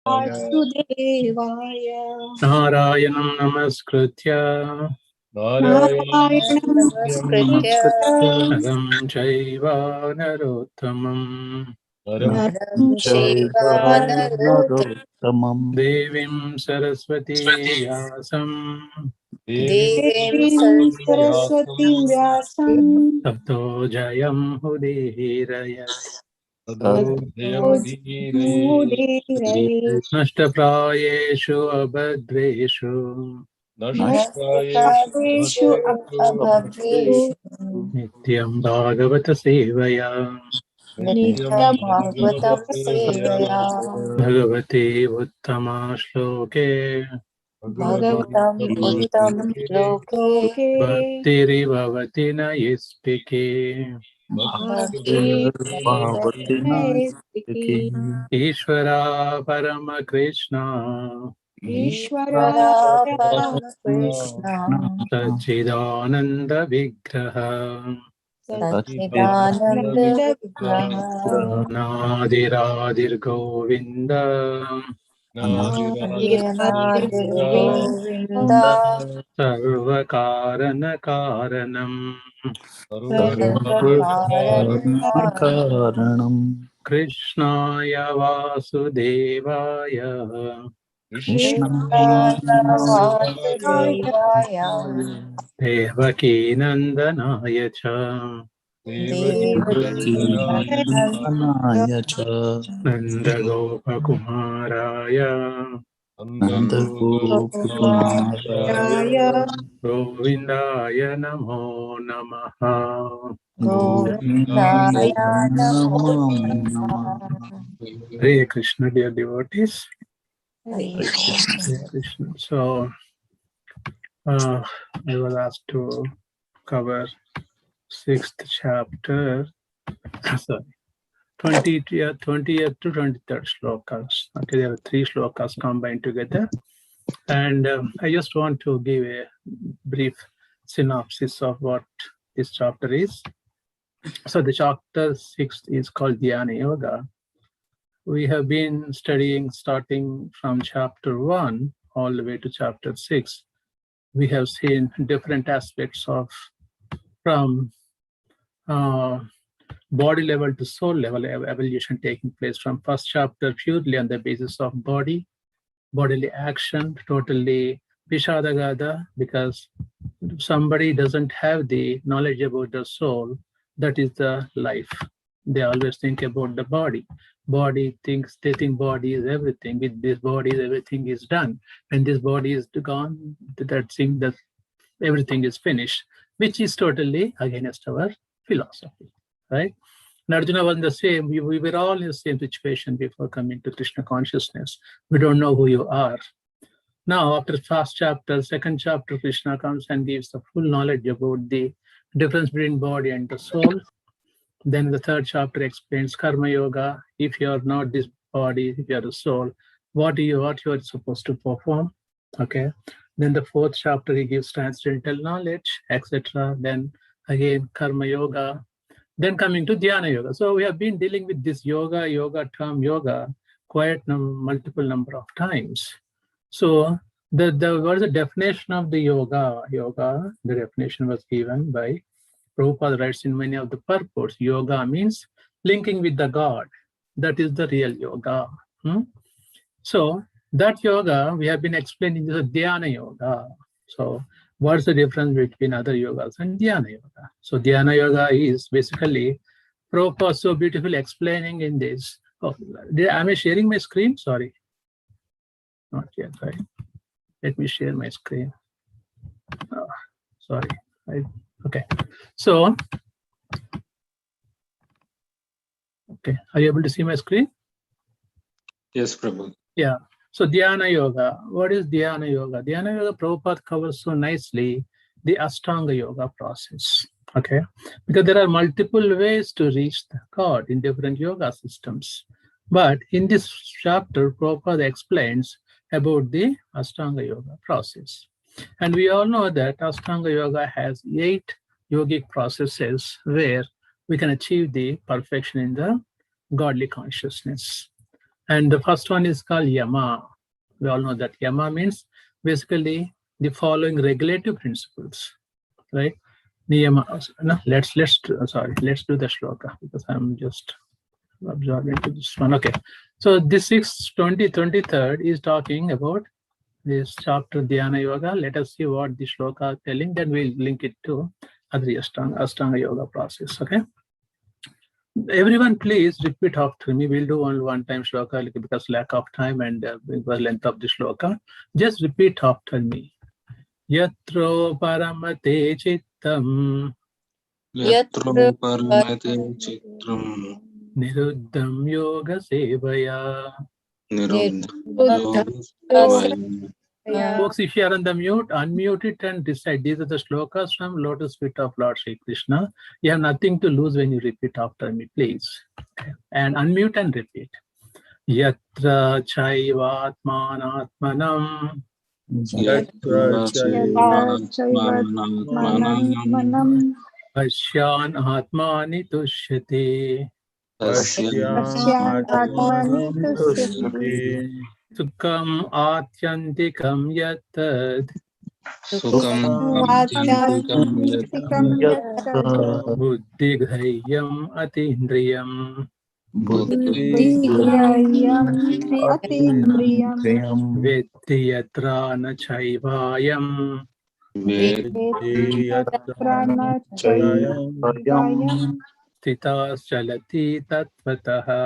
Vasudevaya. Narayanam namaskritya Narayanam namaskritya Naram chaiva narottamam Naram chaiva narottamam Devim Saraswati Vyasam Devim Saraswati Vyasam Tato Jayam Hudihirayat Mudiraye Nashtaprayeshu Abhadreshu Nashtakadeshu Abhaveshu Nityam Bhagavata Sevaya Nityam Bhagavatam Sevaya Bhagavate Uttama Shloke Bhagavatam Uttam Shloke Bhaktiri Bhavati Nayistike Bhakti Ishvara Parama Krishna Ishvara Parama Krishna Sachidananda Vigraha Satchidananda Vigraha Nadiradir Govinda Adiradir Govinda Sarvakarana Karanam Sarvakaranam Krishnaya Vasudevaya Krishnaya Vasudevaya Devaki Nandanaya Cha Devaki Nandanaya cha Nanda Gopakumaraya Nandagopakumaraya Govindaya Namo Namaha Govindaya Namo Namah. Hare Krishna, dear devotees. Hare Hare Krishna. Hare Krishna. So, I was asked to cover 6th chapter, sorry, 20th to 23rd shlokas. Okay, there are 3 shlokas combined together. And I just want to give a brief synopsis of what this chapter is. So the chapter 6 is called Dhyana Yoga. We have been studying starting from chapter 1 all the way to chapter 6. We have seen different aspects of from body level to soul level evolution taking place from first chapter purely on the basis of bodily action, totally Vishadagada, because somebody doesn't have the knowledge about the soul, that is the life. They always think about the body. They think body is everything. With this body, everything is done. When this body is gone, that everything is finished, which is totally against our philosophy, right? And Arjuna was the same. We were all in the same situation before coming to Krishna consciousness. We don't know who you are. Now, after first chapter, second chapter, Krishna comes and gives the full knowledge about the difference between body and the soul. Then the third chapter explains Karma Yoga. If you are not this body, if you are the soul, what you are supposed to perform. Okay. Then the fourth chapter, he gives transcendental knowledge, etc. Then again, Karma Yoga. Then coming to Dhyana Yoga. So we have been dealing with this yoga term, yoga, quite multiple number of times. So what is the definition of the yoga? Yoga, the definition was given by Prabhupada writes in many of the purports. Yoga means linking with the God. That is the real yoga. So that yoga we have been explaining is a Dhyana Yoga. So what's the difference between other yogas and Dhyana Yoga? So Dhyana Yoga is basically Prabhupada so beautifully explaining in this. Oh, am I sharing my screen? Sorry. Not yet, right? Let me share my screen. Oh, sorry. Okay. So, okay. Are you able to see my screen? Yes, Prabhu. Yeah. So Dhyana Yoga. What is Dhyana Yoga? Dhyana Yoga, Prabhupada covers so nicely the Ashtanga Yoga process. Okay. Because there are multiple ways to reach the God in different yoga systems. But in this chapter, Prabhupada explains about the Ashtanga Yoga process. And we all know that Ashtanga Yoga has 8 yogic processes where we can achieve the perfection in the godly consciousness. And the first one is called Yama. We all know that Yama means basically the following regulative principles, right? Niyama. No, let's do the shloka because I'm just absorbed into this one. Okay, so this 6:20:23 is talking about this chapter Dhyana Yoga. Let us see what the shloka is telling, then we'll link it to Adri Ashtanga Yoga process. Okay. Everyone, please repeat after me. We'll do only one time shloka because lack of time and because length of the shloka. Just repeat after me. Yatro paramate chittam Yatro paramate chitram niruddham yoga sevaya. niruddha yoga sevaya. Folks, if you are on the mute, unmute it and decide. These are the shlokas from Lotus Feet of Lord Sri Krishna. You have nothing to lose when you repeat after me, please. And unmute and repeat. Yatra chaivatmanatmanam Yatra Chaivatmanam Pashyan atmani tushyate Atmanam Tushti Sukham atyantikam yatad Sukham atyantikam yat buddhighayyam atindriyam buddhi Atindriyam vetti yatra na chaivayam Chayam stitas chalati tatvataha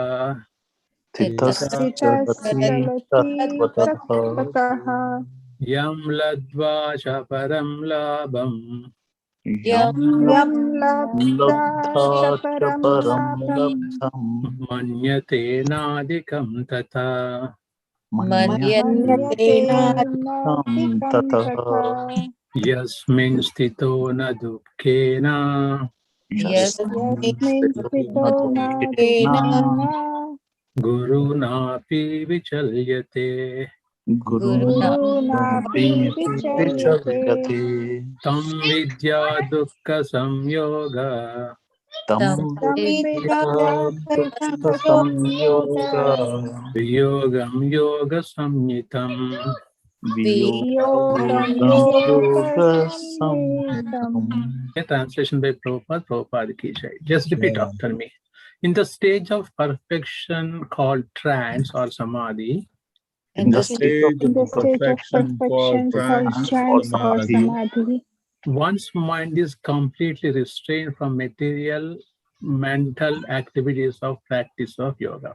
Titaschalati Tatvatah yam ladva cha param labam Yam Labdha Chaparam Labdham manyate nadikam tata Manyatenadikam Tataha yasmin stito na dukkena Yasmin Sthitona guru napi vichalyate Gurunapi Vichalyate tam vidya dukkha samyoga Tam Vidya Dukha Samyoga yogam yoga samyitam. Viyogam Yoga Samhitam. A translation by Prabhupada ki jai. Just repeat after me. In the stage of perfection called trance or samadhi, In the stage of perfection called trance or samadhi, one's mind is completely restrained from material mental activities of practice of yoga.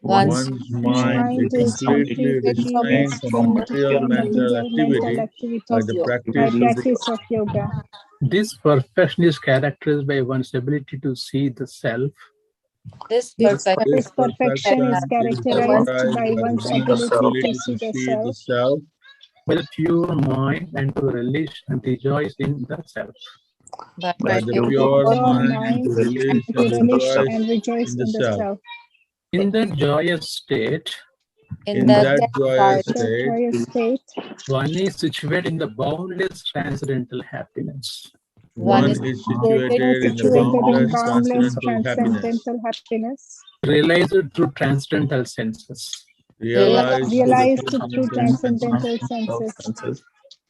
one's mind is completely restrained from material mental activity by the practice of yoga. This perfection is characterized by one's ability to see the self. This This perfection perfection is characterized by one's ability to see the self With a pure mind and to relish and rejoice in the self. by by the pure mind to relish and rejoice in the self. In the joyous state, In that joyous state, one is situated in the boundless transcendental happiness. one is situated in the boundless transcendental happiness, Realized through transcendental senses. realized through transcendental senses,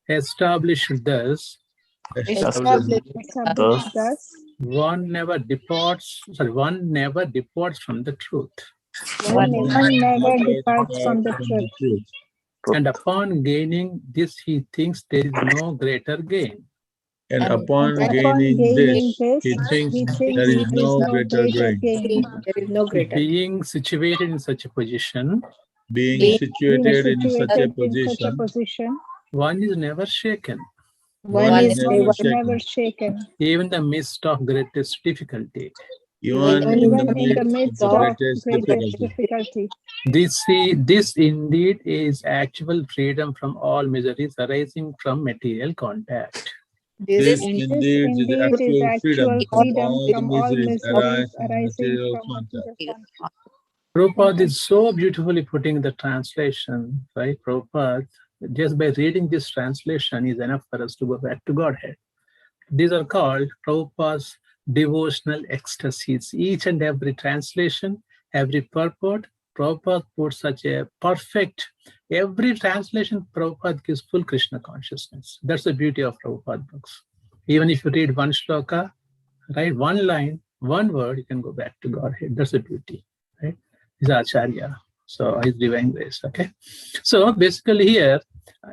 Established thus, one never departs from the truth. one never departs from the truth. And upon gaining this, he thinks there is no greater gain. And upon gaining this, he thinks there is no greater gain. there is no greater. Being situated in such a position, Being situated in such a position, one is never shaken, one is never shaken. even in the midst of greatest difficulty. Even in the midst of greatest difficulty. This indeed is actual freedom from all miseries arising from material contact. This indeed is actual freedom from all the miseries arising from material contact. Prabhupada is so beautifully putting the translation, right? Prabhupada, just by reading this translation is enough for us to go back to Godhead. These are called Prabhupada's devotional ecstasies. Each and every translation, every purport Prabhupada put such a perfect, every translation Prabhupada gives full Krishna consciousness. That's the beauty of Prabhupada books. Even if you read one shloka, write one line, one word, you can go back to Godhead. That's the beauty, right? He's Acharya. So he's divine grace, okay? So basically here,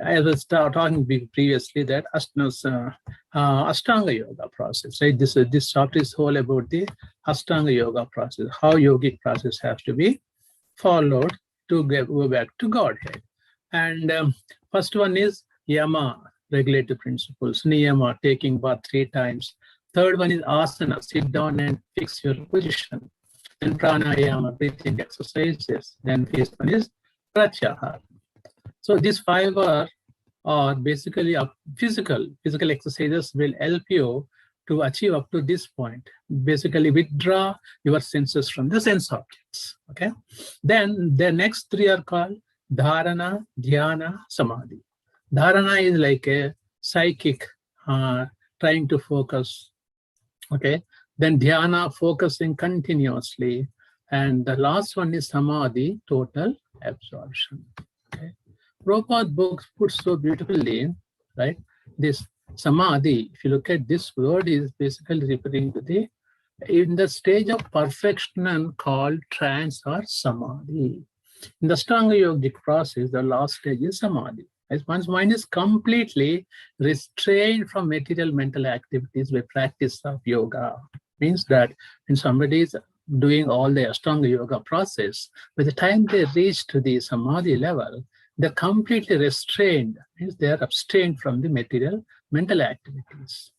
I was talking previously that Ashtanga Yoga process, right? This chapter is whole about the Ashtanga Yoga process, how yogic process has to be followed to go back to Godhead. And first one is Yama, regulative principles, Niyama, taking bath 3 times. Third one is Asana, sit down and fix your position. Then Pranayama, breathing exercises. Then fifth one is Pratyahara. So these 5 are basically physical exercises will help you to achieve up to this point. Basically withdraw your senses from the sense objects, okay? Then the next 3 are called Dharana, Dhyana, Samadhi. Dharana is like a psychic trying to focus, okay? Then Dhyana, focusing continuously. And the last one is Samadhi, total absorption, okay? Prabhupada books put so beautifully, right? This Samadhi, if you look at this word, is basically referring to the, in the stage of perfection called trance or Samadhi. In the Ashtanga yogic process, the last stage is Samadhi. As one's mind is completely restrained from material mental activities by practice of yoga. Means that when somebody is doing all the Ashtanga yoga process, by the time they reach to the Samadhi level, they're completely restrained, means they're abstained from the material mental activities.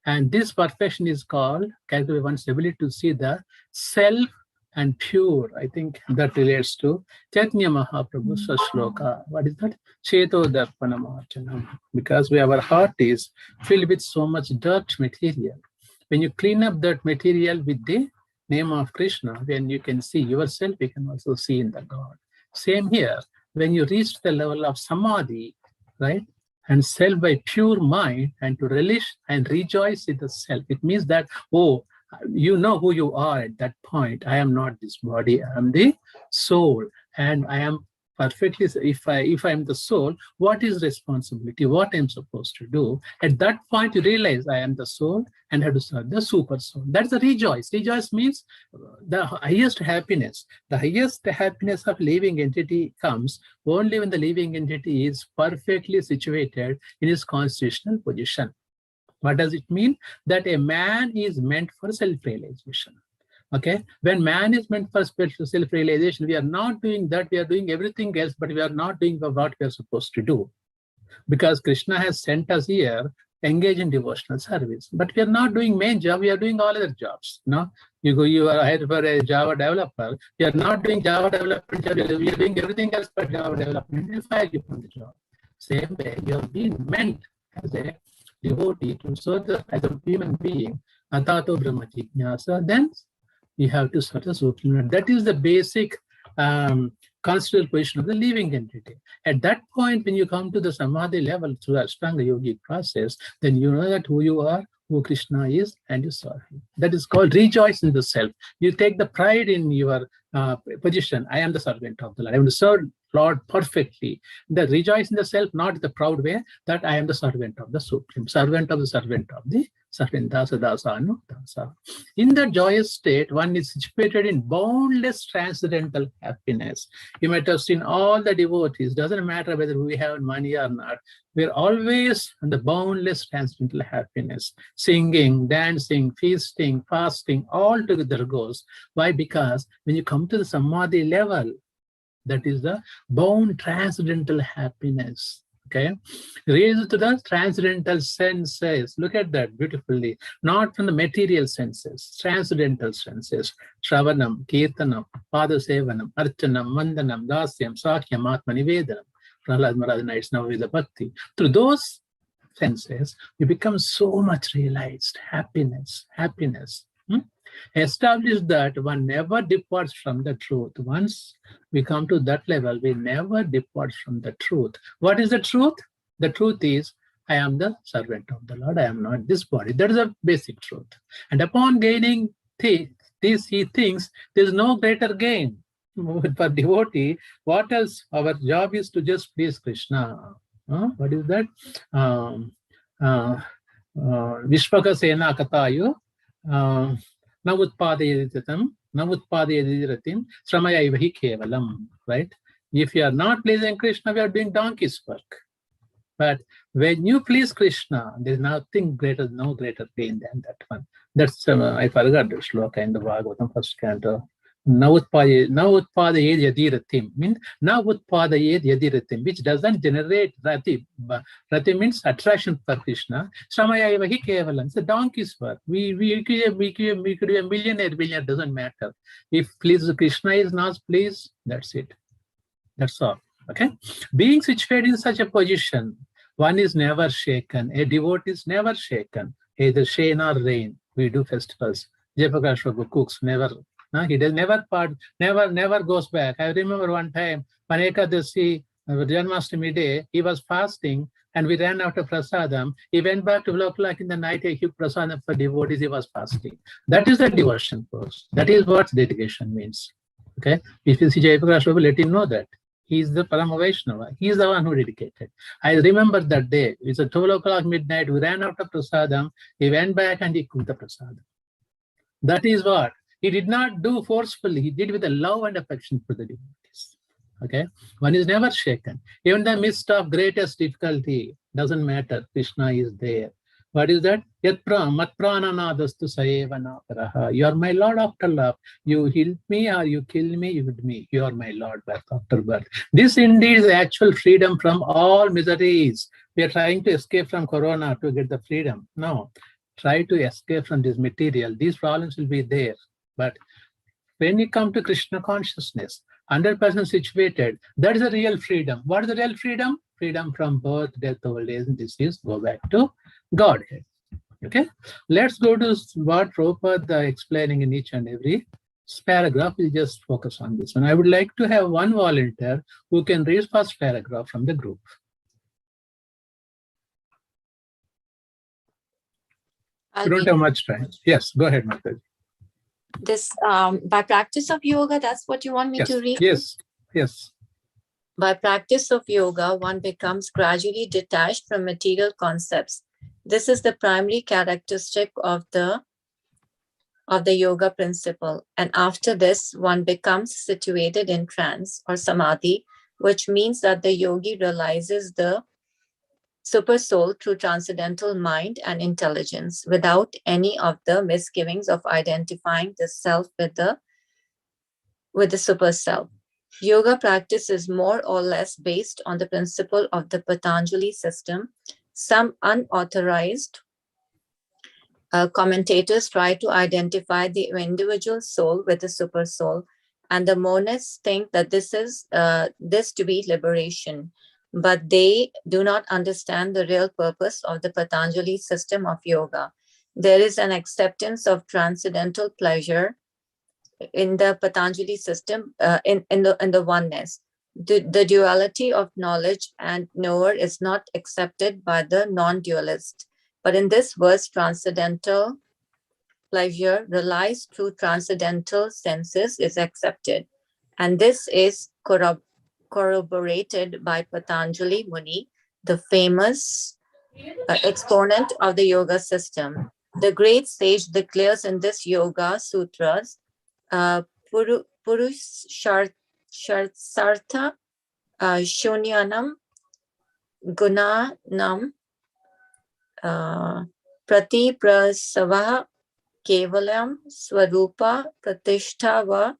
And this perfection is called, characterized by one's ability to see the self and pure. I think that relates to Chaitanya Mahaprabhu's shloka. What is that? Cheto Darpanam Archanam. Because our heart is filled with so much dirt material. When you clean up that material with the name of Krishna, then you can see yourself, you can also see in the God. Same here. When you reach the level of Samadhi, right, and self by pure mind, and to relish and rejoice in the self, it means that, oh, you know who you are at that point. I am not this body, I am the soul, and I am perfectly, if I am the soul, what is responsibility, what I'm supposed to do? At that point, you realize I am the soul and have to serve the super soul. That's the rejoice. Rejoice means the highest happiness. The highest happiness of living entity comes only when the living entity is perfectly situated in his constitutional position. What does it mean? That a man is meant for self-realization. Okay, when man is meant for self-realization, we are not doing that, we are doing everything else, but we are not doing what we are supposed to do. Because Krishna has sent us here, engage in devotional service. But we are not doing main job, we are doing all other jobs. No? You are hired for a Java developer, you are not doing Java development job, we are doing everything else but Java development. You fire you from the job. Same way, you have been meant as a devotee to serve as a human being. Atato Brahma Jignasa, then you have to sort of supreme. That is the basic constitutional position of the living entity. At that point, when you come to the Samadhi level through the Ashtanga yogic process, then you know that who you are, who Krishna is, and you serve him. That is called rejoice in the self. You take the pride in your position. I am the servant of the Lord. I am to serve Lord perfectly. The rejoice in the self, not the proud way, that I am the servant of the Supreme, servant of the servant of the servant, dasa dasa anu dasa. In that joyous state, one is situated in boundless transcendental happiness. You might have seen all the devotees, doesn't matter whether we have money or not, we're always in the boundless transcendental happiness. Singing, dancing, feasting, fasting, all together goes. Why? Because when you come to the Samadhi level, that is the bound transcendental happiness. Okay, raised to the transcendental senses. Look at that beautifully. Not from the material senses, transcendental senses. Shravanam, Kirtanam, Padasevanam, Archanam, Mandanam, Dasyam, Sakyam, Atma Nivedanam. Prahlad Maharaj nights now with the bhakti. Through those senses, you become so much realized. Happiness. Establish that one never departs from the truth. Once we come to that level, we never depart from the truth. What is the truth? The truth is, I am the servant of the Lord. I am not this body. That is a basic truth. And upon gaining these he thinks there is no greater gain. For devotee, what else? Our job is to just please Krishna. What is that? Vishwaka Sena Katayu Navutpadayaditam Navutpadayadiratim Sramayaivahi Kevalam. Right? If you are not pleasing Krishna, we are doing donkey's work. But when you please Krishna, there is nothing greater, no greater pain than that one. That's I forgot the shloka in the Bhagavatam first canto. Navutpadayed yadiratim means Navutpadayed yadiratim, which doesn't generate rati. Rati means attraction for Krishna. Sramayaivahi kevalam. It's a donkey's work. We could be a millionaire, doesn't matter. If please Krishna is not pleased, that's it. That's all. Okay. Being situated in such a position, one is never shaken. A devotee is never shaken. Either shine or rain. We do festivals. Jayaprakash Prabhu cooks never. He does never goes back. I remember one time, Ekadasi, Janmashtami day, he was fasting and we ran out of prasadam. He went back to 12 o'clock in the night, he took prasadam for devotees, he was fasting. That is the devotion course. That is what dedication means. Okay. If you see Jayaprakash Prabhu, let him know that. He is the Parama Vaishnava. He is the one who dedicated. I remember that day. It's at 12 o'clock midnight. We ran out of prasadam. He went back and he cooked the prasadam. That is what. He did not do forcefully. He did with a love and affection for the devotees. Okay? One is never shaken. Even in the midst of greatest difficulty, doesn't matter. Krishna is there. What is that? Matprananadastu sayevanaparaha. You are my Lord after love. You heal me or you kill me, you with me. You are my Lord birth after birth. This indeed is the actual freedom from all miseries. We are trying to escape from Corona to get the freedom. No. Try to escape from this material. These problems will be there. But when you come to Krishna consciousness, 100% situated, that is the real freedom. What is the real freedom? Freedom from birth, death, old age, and disease. Go back to Godhead. Okay, let's go to what Prabhupada explaining in each and every paragraph. We'll just focus on this one. I would like to have one volunteer who can read first paragraph from the group. We don't have much time. Yes, go ahead, Mataji. This by practice of yoga, that's what you want me to read? Yes. By practice of yoga, one becomes gradually detached from material concepts. This is the primary characteristic of the yoga principle. And after this, one becomes situated in trance or samadhi, which means that the yogi realizes the super soul through transcendental mind and intelligence without any of the misgivings of identifying the self with the super self. Yoga practice is more or less based on the principle of the Patanjali system. Some unauthorized commentators try to identify the individual soul with the super soul, and the monists think that this to be liberation. But they do not understand the real purpose of the Patanjali system of yoga. There is an acceptance of transcendental pleasure in the Patanjali system, in the oneness. The duality of knowledge and knower is not accepted by the non-dualist. But in this verse, transcendental pleasure realized through transcendental senses is accepted. And this is corroborated by Patanjali Muni, the famous exponent of the yoga system. The great sage declares in this Yoga Sutras, Purushartha Shunyanam Gunanam Prati Prasavaha Kevalam Swarupa Pratishtha Va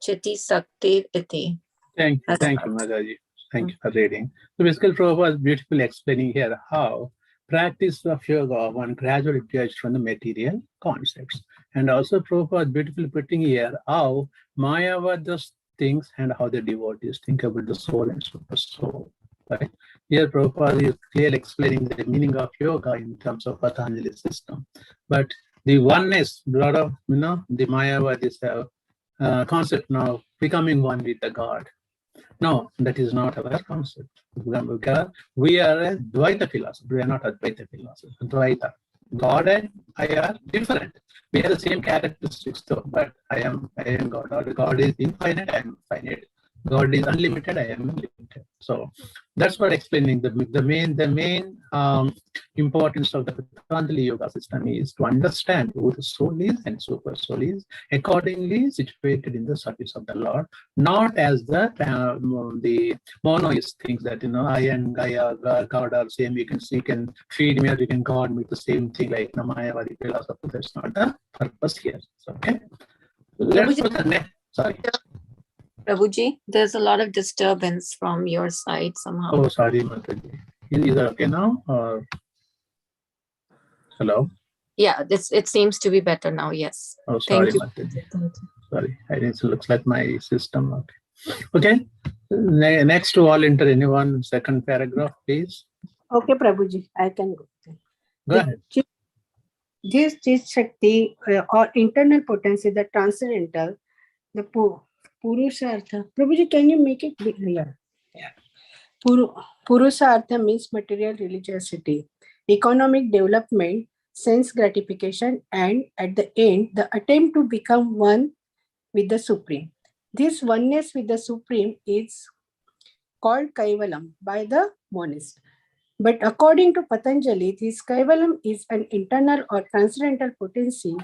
Chiti Saktir Iti. Thank you, Mataji. Thank you for reading. So basically, Prabhupada is beautifully explaining here how practice of yoga one gradually detached from the material concepts. And also Prabhupada is beautifully putting here how Mayavadas thinks and how the devotees think about the soul and super soul. Right? Here Prabhupada is clearly explaining the meaning of yoga in terms of Patanjali system. But the oneness, a lot of the Mayavadis have concept now becoming one with the God. No, that is not our concept. We are a Dvaita philosophy. We are not Advaita philosophy. Dvaita. God and I are different. We have the same characteristics though, but I am God. Or God is infinite, I am finite. God is unlimited, I am limited. So that's what explaining the main importance of the Patanjali yoga system is to understand who the soul is and super soul is, accordingly situated in the service of the Lord, not as the monoist things that I and Gaia, God are same. You can feed me or you can God me, the same thing like Mayavadi philosophy. That's not the purpose here. So, okay. Let's put the next. Sorry. Prabhuji, there's a lot of disturbance from your side somehow. Oh, sorry, Mataji. Is that okay now? Or hello? Yeah, it seems to be better now. Yes. Oh, sorry, Thank you. Mataji. Sorry, it looks like my system. Okay. Next to all enter anyone, second paragraph, please. Okay, Prabhuji, I can go. Go ahead. This Chit Shakti or internal potency, the transcendental, the Purushartha. Prabhuji, can you make it clear? Yeah. Purushartha means material religiosity, economic development, sense gratification, and at the end, the attempt to become one with the Supreme. This oneness with the Supreme is called Kaivalam by the monist. But according to Patanjali, this Kaivalam is an internal or transcendental potency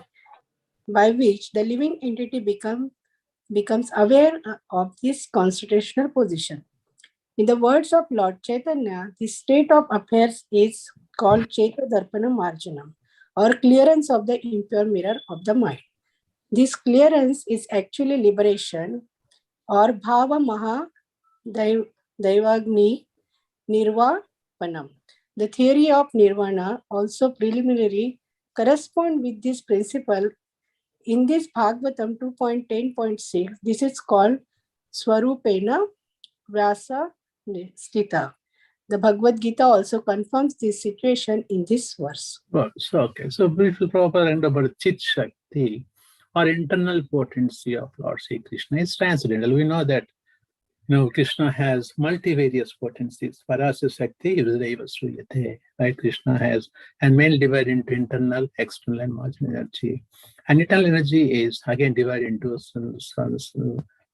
by which the living entity becomes aware of this constitutional position. In the words of Lord Chaitanya, this state of affairs is called Chaita Darpana Marjanam, or clearance of the impure mirror of the mind. This clearance is actually liberation, or Bhava Maha Daivagni Nirvapanam. The theory of Nirvana also preliminary correspond with this principle. In this Bhagavatam 2.10.6, this is called Swarupena Vyasa Stita. The Bhagavad Gita also confirms this situation in this verse. Well, so, okay. So briefly proper and about Chit Shakti or internal potency of Lord Sri Krishna is transcendental. We know that Krishna has multivarious potencies. Parasa Shakti is Sriyate, right? Krishna has, and mainly divided into internal, external, and marginal energy. And internal energy is again divided into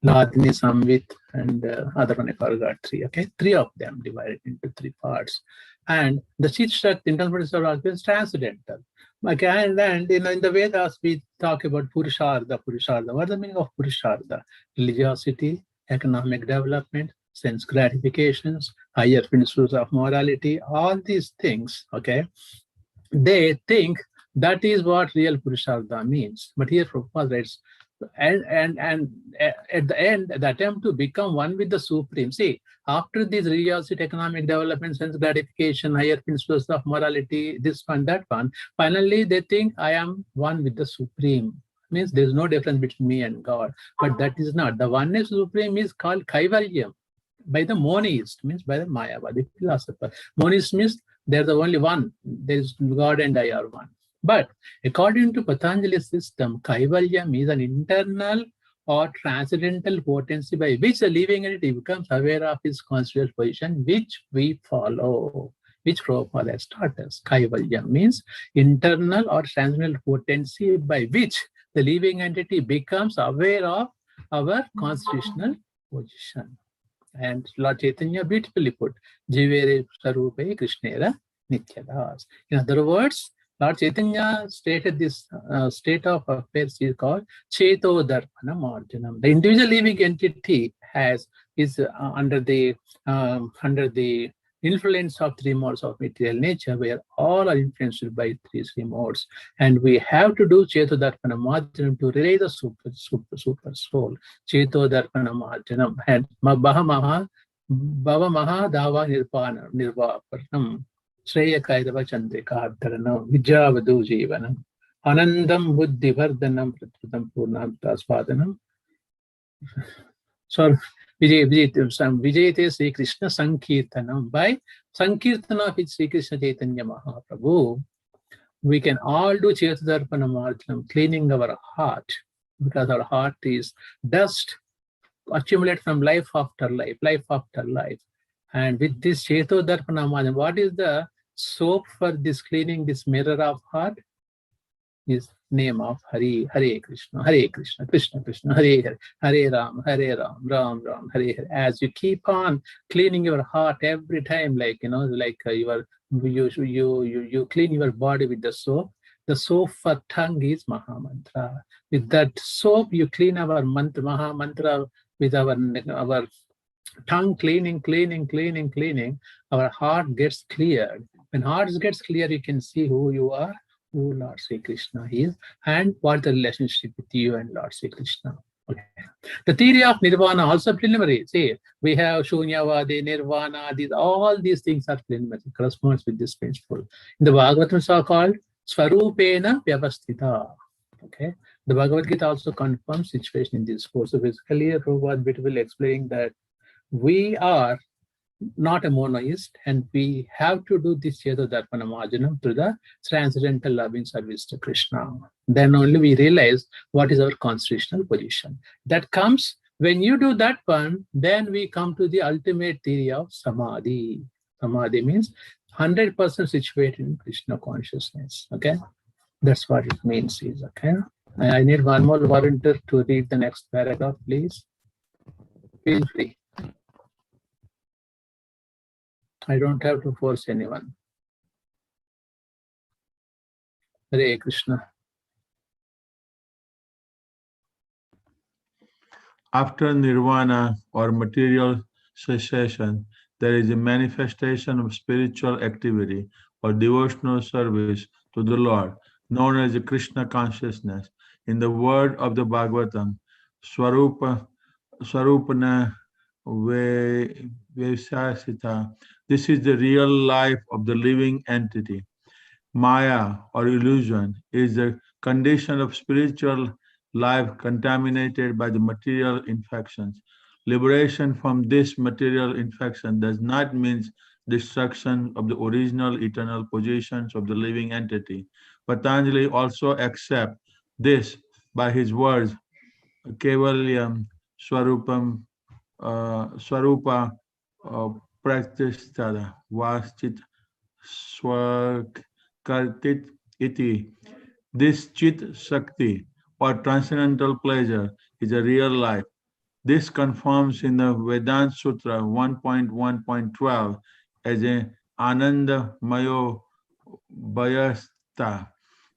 Ladini, Samvit, and other one I forgot three. Okay, three of them divided into three parts. And the Chit Shakti, internal potency of Lord is transcendental. Okay, and in the Vedas we talk about Purushartha. What is the meaning of Purushartha? Religiosity, economic development, sense gratifications, higher principles of morality, all these things, okay, they think that is what real Purushartha means. But here Prabhupada writes, and at the end, the attempt to become one with the Supreme. See, after this religiosity, economic development, sense gratification, higher principles of morality, this one, that one, finally they think I am one with the Supreme. Means there's no difference between me and God, but that is not. The oneness Supreme is called Kaivalyam by the monist, means by the Mayavadi philosopher. Monist means there's the only one, there's God and I are one. But according to Patanjali's system, Kaivalyam is an internal or transcendental potency by which the living entity becomes aware of his constitutional position, which we follow, which Prabhupada has taught us. Kaivalyam means internal or transcendental potency by which the living entity becomes aware of our constitutional position. And Lord Chaitanya beautifully put, Jivere Sarupe Krishnera Nityadas. In other words, Lord Chaitanya stated this state of affairs is called Cheto Darpana Marjanam. The individual living entity is under the influence of three modes of material nature, where all are influenced by three modes. And we have to do Cheto Darpana Marjanam to relay the super soul. Cheto Darpana Marjanam. And Bhava Maha Dava Nirvapanam. Shreya Kaidava Chandrika Dharanam. Vijavadu Jivanam. Anandam Buddhi Vardhanam Pratridam Purnam Tasvadanam. So Vijayate Sri Krishna Sankirtanam. By Sankirtana of Sri Krishna Chaitanya Mahaprabhu, we can all do Chetadarpana Marjanam, cleaning our heart, because our heart is dust accumulated from life after life. And with this Chetodarpana Marjanam, what is the soap for this cleaning this mirror of heart is name of Hare Krishna, Krishna Krishna, Hare Ram, Ram Ram, Hare Hare. As you keep on cleaning your heart every time, like you clean your body with the soap. The soap for tongue is Maha Mantra. With that soap, you clean our mantra, Maha Mantra, with our tongue cleaning. Our heart gets cleared. When heart gets clear, you can see who you are, who Lord Sri Krishna is, and what the relationship with you and Lord Sri Krishna. Okay. The theory of Nirvana also preliminary. See, we have Shunyavadi, Nirvana, all these things are preliminary, corresponds with this principle. In the Bhagavatam are called Swarupena Vyavasthita. Okay. The Bhagavad Gita also confirms situation in this course. So basically, Prabhupada beautifully explaining that we are not a monoist, and we have to do this Cheta Darpana Marjanam through the transcendental loving service to Krishna. Then only we realize what is our constitutional position. That comes when you do that one, then we come to the ultimate theory of Samadhi. Samadhi means 100% situated in Krishna consciousness. Okay, that's what it means. Is okay. I need one more volunteer to read the next paragraph, please. Feel free. I don't have to force anyone. Hare Krishna. After nirvana or material cessation, there is a manifestation of spiritual activity or devotional service to the Lord, known as the Krishna consciousness. In the word of the Bhagavatam, Swarupana Vesasita, this is the real life of the living entity. Maya or illusion is the condition of spiritual life contaminated by the material infections. Liberation from this material infection does not mean destruction of the original eternal positions of the living entity. Patanjali also accepts this by his words, Kevalyam Swarupam Swarupa Pratisthada Vaschit Swakartit iti. This Chit Shakti or transcendental pleasure is a real life. This confirms in the Vedanta Sutra 1.1.12 as a Ananda Mayo Bhayasta.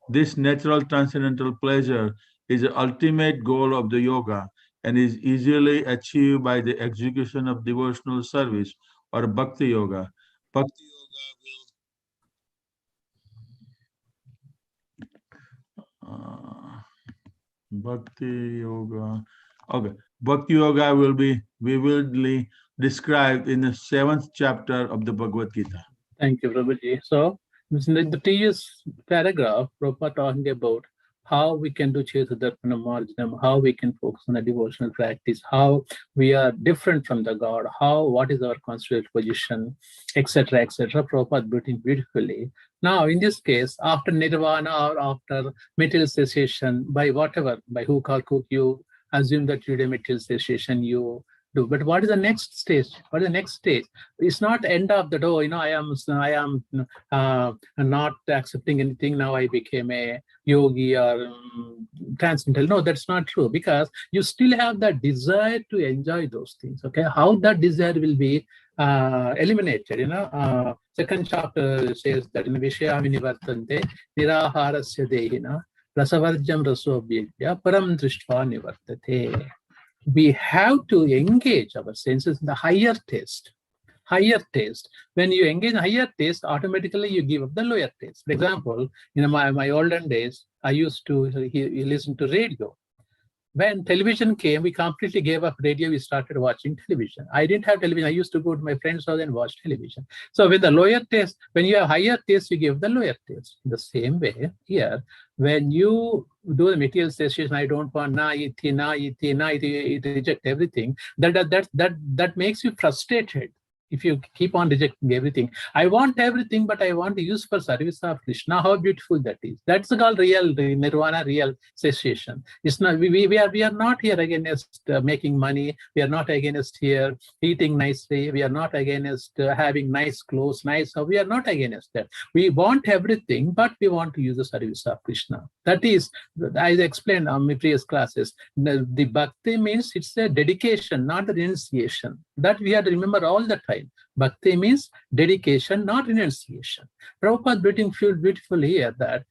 This natural transcendental pleasure is the ultimate goal of the yoga and is easily achieved by the execution of devotional service or bhakti yoga. Bhakti yoga. Okay. Bhakti yoga will be vividly described in the 7th chapter of the Bhagavad Gita. Thank you, Prabhuji. So, in the previous paragraph, Prabhupada talking about how we can do Cheta Darpana Marjanam, how we can focus on the devotional practice, how we are different from the God, what is our constitutional position, etc., etc. Prabhupada put in beautifully. Now, in this case, after nirvana or after material cessation, by hook or crook, you assume that you do material cessation, you do. But what is the next stage? What is the next stage? It's not end of the door. I am not accepting anything. Now I became a yogi or transcendental. No, that's not true, because you still have that desire to enjoy those things. Okay, how that desire will be eliminated? Second chapter says that in Vishayamini Vartante Niraharasya Dehina Rasavarjam Rasobhyagya Param Drishtva Nivartate. We have to engage our senses in the higher taste. When you engage in higher taste, automatically you give up the lower taste. For example, in my olden days, I used to listen to radio. When television came, we completely gave up radio. We started watching television. I didn't have television. I used to go to my friend's house and watch television. So with the lower taste, when you have higher taste, you give the lower taste. In the same way, here, when you do the material cessation, I don't want na iti, it reject everything. That makes you frustrated. If you keep on rejecting everything, I want everything, but I want to use for service of Krishna. How beautiful that is. That's called real nirvana, real cessation. It's not, we are not here against making money. We are not against here eating nicely. We are not against having nice clothes, nice. We are not against that. We want everything, but we want to use the service of Krishna. That is, I explained on my previous classes. The bhakti means it's a dedication, not the renunciation. That we have to remember all the time. Bhakti means dedication, not renunciation. Prabhupada beautiful here that,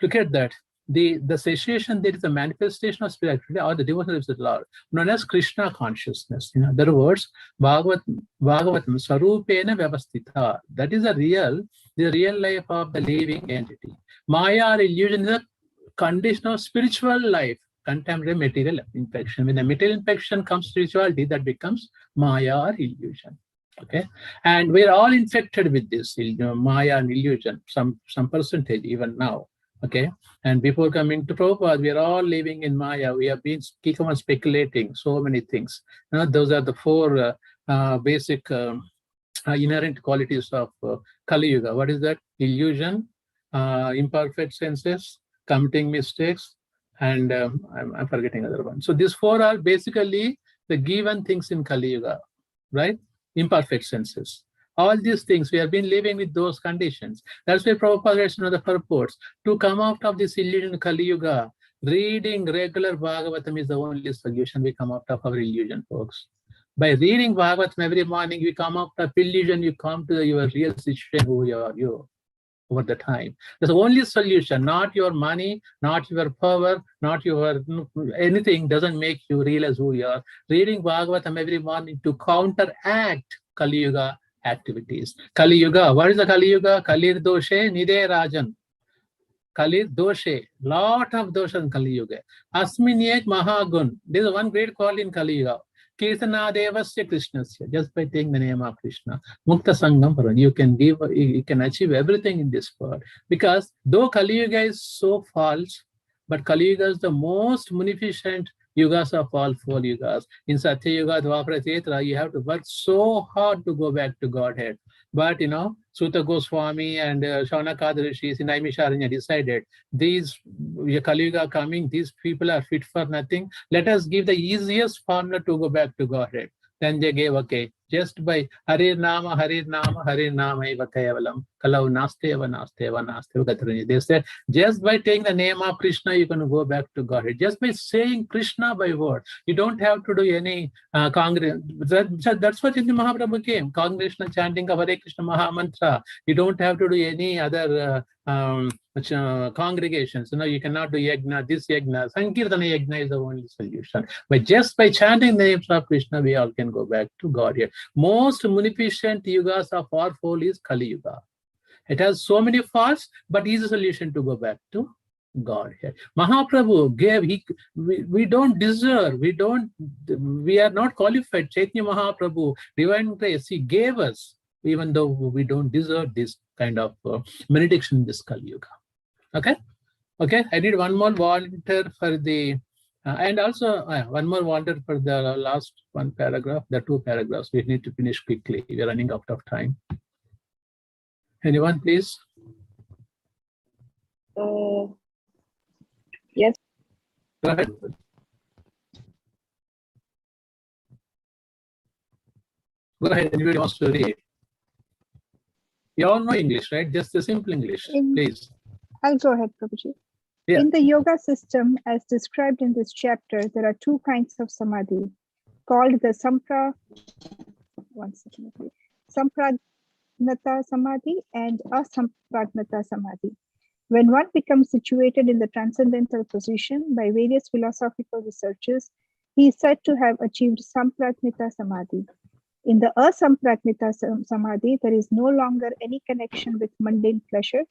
look at that. The cessation, there is a manifestation of spirituality or the devotion of the Lord, known as Krishna consciousness. In other words, Bhagavatam Sarupena Vyavastita. That is the real life of the living entity. Maya or illusion is a condition of spiritual life, contemporary material infection. When the material infection comes spirituality, that becomes Maya or illusion. Okay, and we're all infected with this, Maya and illusion, some percentage even now. Okay, and before coming to Prabhupada, we are all living in Maya. We have been keep on speculating so many things. Those are the four basic inherent qualities of Kali Yuga. What is that? Illusion, imperfect senses, committing mistakes, and I'm forgetting another one. So these four are basically the given things in Kali Yuga, right? Imperfect senses. All these things, we have been living with those conditions. That's why Prabhupada writes in the purports, to come out of this illusion Kali Yuga, reading regular Bhagavatam is the only solution. We come out of our illusion, folks. By reading Bhagavatam every morning, we come out of illusion, you come to your real situation, who you are, you, over the time. That's the only solution, not your money, not your power, not your anything doesn't make you realize who you are. Reading Bhagavatam every morning to counteract Kali Yuga activities. Kali Yuga, what is the Kali Yuga? Kalir doshe nide rajan. Kalir doshe, lot of dosha in Kali Yuga. Asmin yek mahagun. There is one great quality in Kali Yuga. Kirtana devasya Krishnasya. Just by taking the name of Krishna. Mukta Sangam Paran. You can achieve everything in this world. Because though Kali Yuga is so false, but Kali Yuga is the most munificent yugas of all four yugas. In Satya Yuga, Dwapara, Treta, you have to work so hard to go back to Godhead. But Sutta Goswami and Shaunaka Rishis in Naimisharanya decided these Kali Yuga coming, these people are fit for nothing. Let us give the easiest formula to go back to Godhead. Then they gave, okay, just by Harir Nama, Eva Kayavalam, Kalau Nasteva, Katarani. They said, just by taking the name of Krishna, you can go back to Godhead. Just by saying Krishna by word, you don't have to do any congregation. That's what in the Mahaprabhu came, congregational chanting of Hare Krishna Maha Mantra. You don't have to do any other congregations. You cannot do yajna, this yajna. Sankirtana yajna is the only solution. But just by chanting the names of Krishna, we all can go back to God here. Most munificent yugas of our four is Kali Yuga. It has so many faults, but is a solution to go back to God here. Mahaprabhu gave, we don't deserve, we are not qualified. Chaitanya Mahaprabhu, divine grace, he gave us, even though we don't deserve this kind of benediction in this Kali Yuga. Okay? Okay, I need one more volunteer for the, and also one more volunteer for the last one paragraph, the two paragraphs. We need to finish quickly. We are running out of time. Anyone, please? Yes. Go ahead. Go ahead, anybody wants to read? You all know English, right? Just the simple English, please. I'll go ahead, Prabhuji. Yeah. In the yoga system, as described in this chapter, there are two kinds of samadhi, called the Sampragnata Samadhi and Asampragnata Samadhi. When one becomes situated in the transcendental position by various philosophical researchers, he is said to have achieved Sampragnata Samadhi. In the Asampragnata Samadhi, there is no longer any connection with mundane pleasure,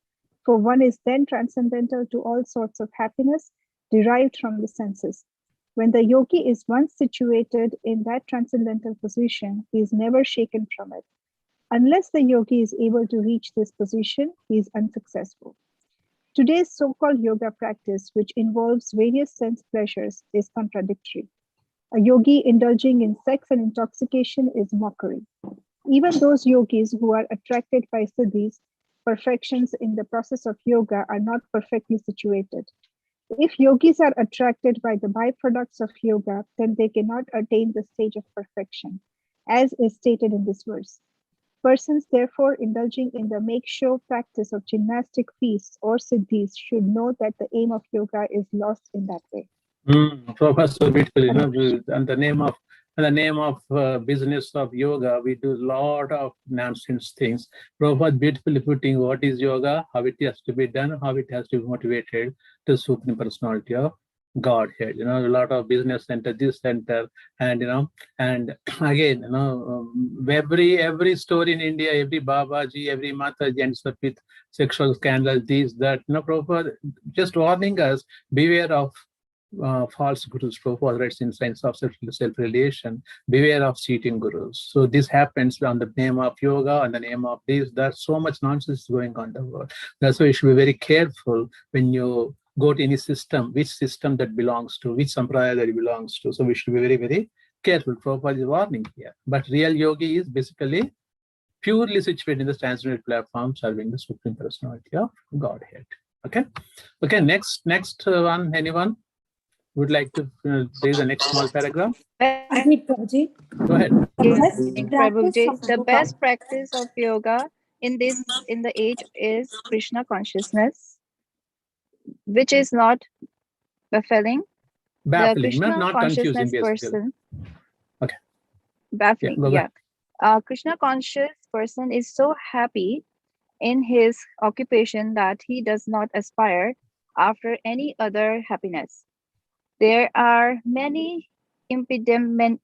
for one is then transcendental to all sorts of happiness derived from the senses. When the yogi is once situated in that transcendental position, he is never shaken from it. Unless the yogi is able to reach this position, he is unsuccessful. Today's so-called yoga practice, which involves various sense pleasures, is contradictory. A yogi indulging in sex and intoxication is mockery. Even those yogis who are attracted by siddhis, perfections in the process of yoga, are not perfectly situated. If yogis are attracted by the byproducts of yoga, then they cannot attain the stage of perfection, as is stated in this verse. Persons, therefore, indulging in the make-show practice of gymnastic feats or siddhis should know that the aim of yoga is lost in that way. Prabhupada, so beautiful, Hare Krishna. and the name of business of yoga, we do a lot of nonsense things. Prabhupada beautifully putting what is yoga, how it has to be done, how it has to be motivated to Supreme Personality of Godhead. A lot of business center, this center, and and again, every story in India, every Babaji, every Mataji ends up with sexual scandals, these, that. Prabhupada just warning us, beware of false gurus. Prabhupada writes in Science of Self-Relation, beware of cheating gurus. So this happens on the name of yoga, on the name of this. There's so much nonsense going on in the world. That's why you should be very careful when you go to any system, which system that belongs to, which sampradaya that it belongs to. So we should be very, very careful. Prabhupada is warning here. But real yogi is basically purely situated in the transcendental platform, serving the Supreme Personality of Godhead. Okay. Next one. Anyone would like to raise the next small paragraph? I need Prabhuji. Go ahead. Yes, Prabhuji, the best practice of yoga in the age is Krishna consciousness, which is not baffling. The Baffling, Krishna not confusing, consciousness basically. person, Okay. baffling, go ahead. Krishna conscious person is so happy in his occupation that he does not aspire after any other happiness. There are many impediments,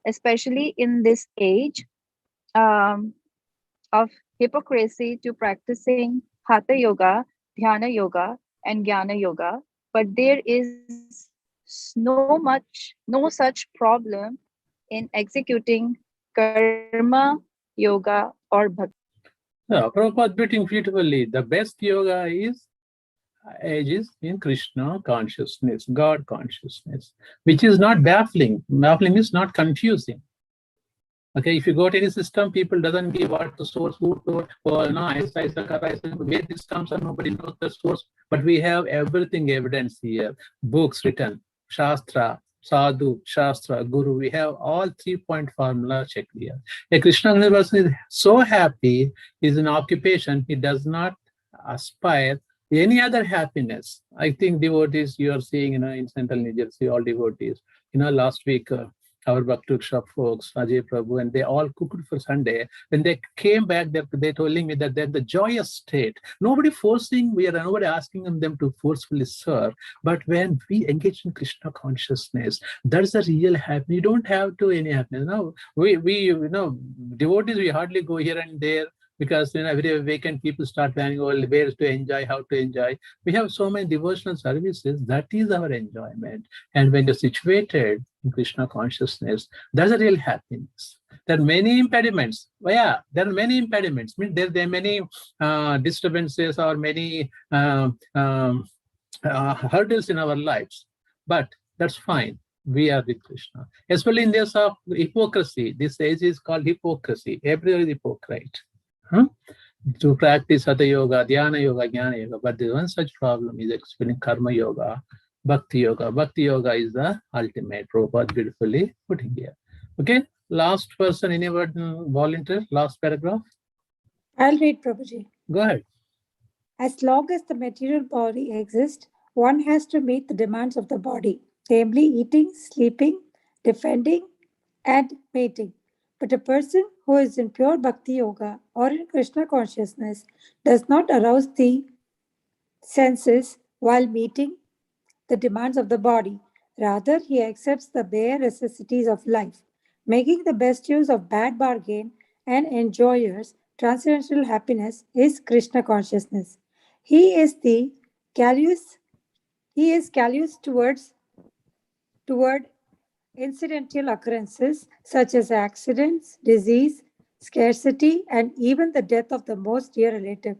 especially in this age of hypocrisy, to practicing Hatha Yoga, Dhyana Yoga, and Jnana Yoga. But there is no such problem in executing Karma Yoga or Bhakti. Prabhupada putting beautifully, the best yoga is in Krishna consciousness, God consciousness, which is not baffling. Baffling is not confusing. Okay, if you go to any system, people doesn't give what the source, who told, or no, where this comes and nobody knows the source. But we have everything evidence here, books written, Shastra, Sadhu, Shastra, Guru. We have all 3-point formula checked here. A Krishna person is so happy, is an occupation, he does not aspire any other happiness. I think devotees, you are seeing, in Central New Jersey, all devotees. Last week, our Bhakta shop folks, Ajay Prabhu, and they all cooked for Sunday. When they came back, they telling me that they're the joyous state. Nobody forcing, nobody asking them to forcefully serve. But when we engage in Krishna consciousness, that's a real happiness. You don't have to any happiness. No, we devotees, we hardly go here and there, because every weekend people start planning where to enjoy, how to enjoy. We have so many devotional services. That is our enjoyment. And when you're situated in Krishna consciousness, that's a real happiness. There are many impediments. There are many impediments. There are many disturbances or many hurdles in our lives. But that's fine. We are with Krishna. Especially in this of hypocrisy. This age is called hypocrisy. Everybody is hypocrite. To practice Hatha Yoga, Dhyana Yoga, Jnana Yoga. But the one such problem is explaining Karma Yoga, Bhakti Yoga. Bhakti Yoga is the ultimate. Prabhupada beautifully putting here. Okay, last person, anyone volunteer? Last paragraph. I'll read, Prabhuji. Go ahead. As long as the material body exists, one has to meet the demands of the body, namely eating, sleeping, defending, and mating. But a person who is in pure Bhakti Yoga or in Krishna consciousness does not arouse the senses while meeting the demands of the body. Rather, he accepts the bare necessities of life, making the best use of bad bargain and enjoys transcendental happiness is Krishna consciousness. He is callous toward incidental occurrences such as accidents, disease, scarcity, and even the death of the most dear relative.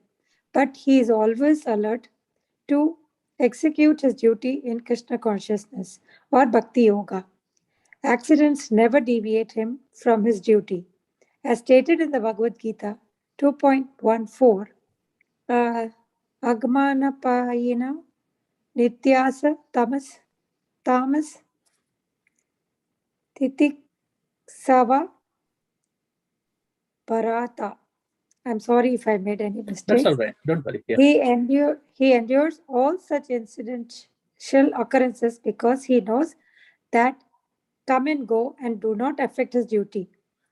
But he is always alert to execute his duty in Krishna consciousness or Bhakti Yoga. Accidents never deviate him from his duty. As stated in the Bhagavad Gita 2.14, Agmanapayina Nityasa Tamas Titiksava Parata. I'm sorry if I made any That's mistakes. all right. Don't worry. Yeah. He endures all such incidential occurrences because he knows that come and go and do not affect his duty.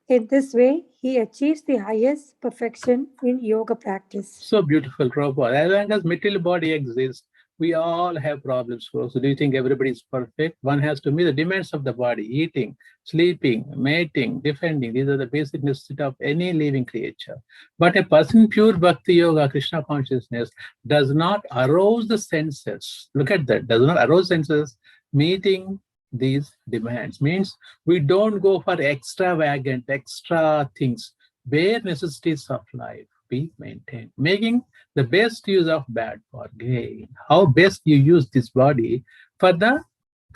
In this way, he achieves the highest perfection in yoga practice. So beautiful, Prabhupada. As long as material body exists, we all have problems. So do you think everybody is perfect? One has to meet the demands of the body: eating, sleeping, mating, defending. These are the basic necessities of any living creature. But a person pure bhakti yoga, Krishna consciousness, does not arouse the senses. Look at that. Does not arouse senses, meeting these demands. Means we don't go for extravagant, extra things, bare necessities of life be maintained, making the best use of bad for gain. How best you use this body for the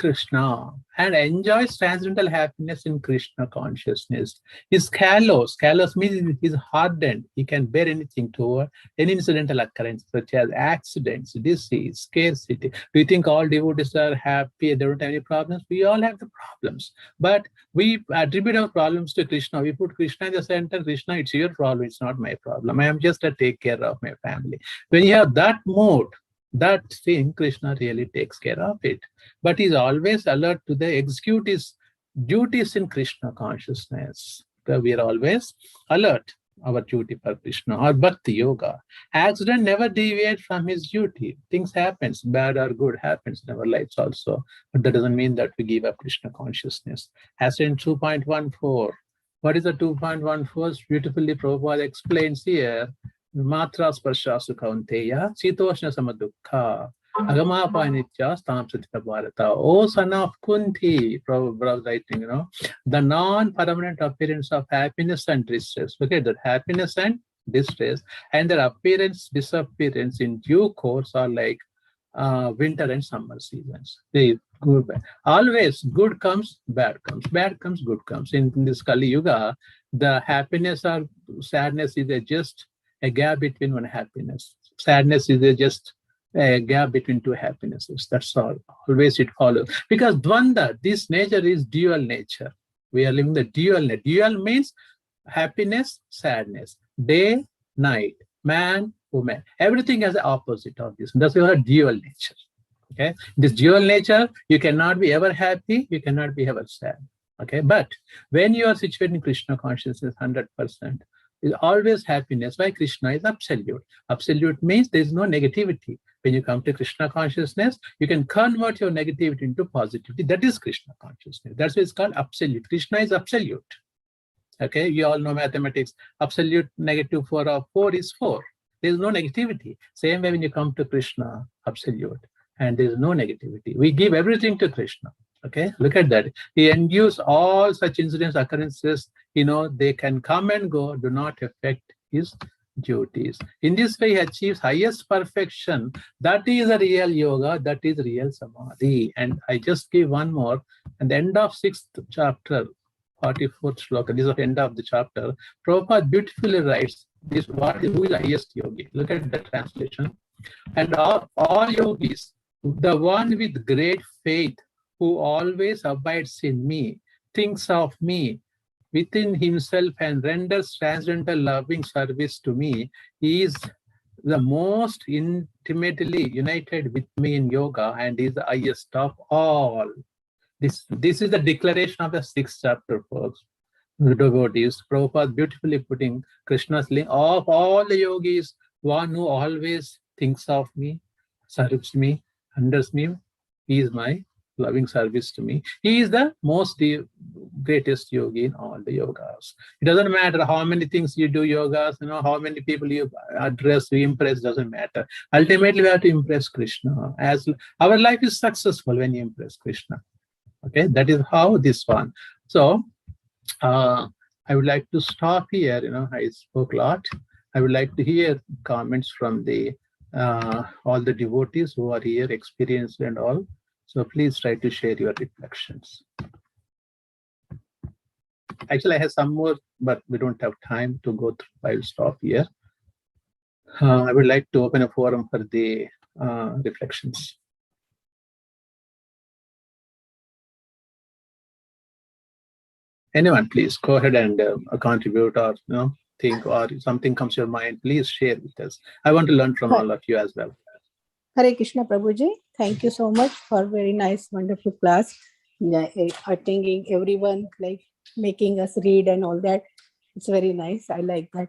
Krishna and enjoys transcendental happiness in Krishna consciousness. Is callous. Callous means he's hardened. He can bear anything toward any incidental occurrence, such as accidents, disease, scarcity. Do you think all devotees are happy? They don't have any problems? We all have the problems. But we attribute our problems to Krishna. We put Krishna in the center. Krishna, it's your problem. It's not my problem. I am just to take care of my family. When you have that mode, that thing, Krishna really takes care of it. But he's always alert to the execute his duties in Krishna consciousness. We are always alert our duty for Krishna or Bhakti Yoga. Accident never deviates from his duty. Things happens, bad or good happens in our lives also. But that doesn't mean that we give up Krishna consciousness. As in 2.14, what is the 2.14? Beautifully Prabhupada explains here. Matra sparsha sukhaunteya, sitoshna samadukha, agamapa nitya stamsatita bharata. O son of Kunti, Prabhupada writing, the non-permanent appearance of happiness and distress. Look at that, happiness and distress, and their appearance, disappearance in due course are like winter and summer seasons. They good, bad. Always good comes, bad comes, bad comes, good comes. In this Kali Yuga, the happiness or sadness is just a gap between one happiness. Sadness is just a gap between two happinesses. That's all. Always it follows. Because Dvanda, this nature is dual nature. We are living the dual nature. Dual means happiness, sadness, day, night, man, woman. Everything has the opposite of this. That's why dual nature. Okay. This dual nature, you cannot be ever happy, you cannot be ever sad. Okay. But when you are situated in Krishna consciousness 100%, is always happiness. Why? Krishna is absolute. Absolute means there is no negativity. When you come to Krishna consciousness, you can convert your negativity into positivity. That is Krishna consciousness. That's why it's called absolute. Krishna is absolute. Okay, you all know mathematics. Absolute negative 4 of 4 is 4. There is no negativity. Same way when you come to Krishna, absolute, and there is no negativity. We give everything to Krishna. Okay, look at that. He endures all such incidents, occurrences. They can come and go, do not affect his duties. In this way, he achieves highest perfection. That is a real yoga. That is real samadhi. And I just give one more. At the end of 6th chapter, 44th shloka, this is the end of the chapter. Prabhupada beautifully writes this: who is the highest yogi? Look at the translation. And all yogis, the one with great faith, who always abides in me, thinks of me within himself and renders transcendental loving service to me, he is the most intimately united with me in yoga and is the highest of all. This is the declaration of the 6th chapter, folks. The devotees, Prabhupada beautifully putting Krishna's link of all the yogis, one who always thinks of me, serves me, understands me, he is my loving service to me. He is the greatest yogi in all the yogas. It doesn't matter how many things you do yogas, how many people you address, you impress, doesn't matter. Ultimately, we have to impress Krishna. As our life is successful when you impress Krishna. Okay, that is how this one. So I would like to stop here. I spoke a lot. I would like to hear comments from the all the devotees who are here, experienced and all. So please try to share your reflections. Actually, I have some more, but we don't have time to go through. I'll stop here. I would like to open a forum for the reflections. Anyone, please go ahead and contribute, or think, or something comes to your mind. Please share with us. I want to learn from all of you as well. Hare Krishna Prabhuji, thank you so much for very nice, wonderful class. Attending everyone, like making us read and all that. It's very nice. I like that.